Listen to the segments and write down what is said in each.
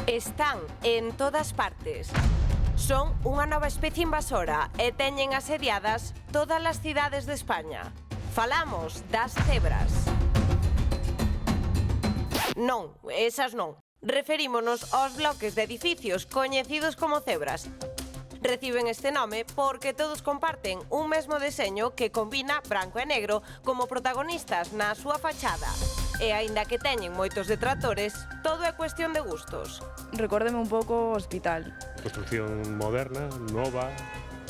Están en todas partes. Son unha nova especie invasora e teñen asediadas todas as cidades de España. Falamos das cebras. Non, esas non. Referímonos aos bloques de edificios coñecidos como cebras. Reciben este nome porque todos comparten un mesmo deseño que combina branco e negro como protagonistas na súa fachada. E aínda que teñen moitos detractores, todo é cuestión de gustos. Recórdeme un pouco o hospital. Construcción moderna, nova,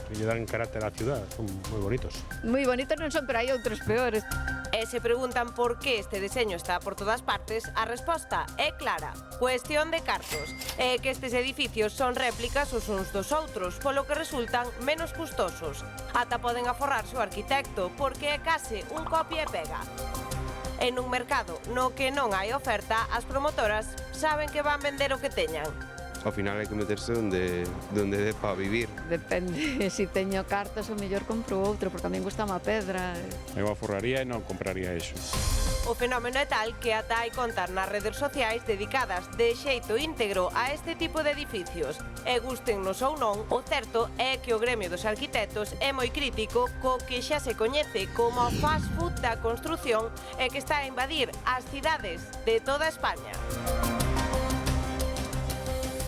que lle dan carácter á ciudad, son moi bonitos. Moi bonitos non son, pero hai outros peores. E se preguntan por que este deseño está por todas partes, a resposta é clara. Cuestión de cartos. É que estes edificios son réplicas os uns dos outros, polo que resultan menos custosos. Ata poden aforrarse o arquitecto, porque é case un copia e pega. En un mercado no que non hai oferta, as promotoras saben que van vender o que teñan. Ao final hai que meterse onde dé para vivir. Depende, se teño cartas, o mellor compro outro, porque a min gusta má pedra. Eu aforraría e non compraría iso. O fenómeno é tal que ata hai contas nas redes sociais dedicadas de xeito íntegro a este tipo de edificios. E gustennos ou non, o certo é que o gremio dos arquitectos é moi crítico co que xa se coñece como o fast food da construción e que está a invadir as cidades de toda España.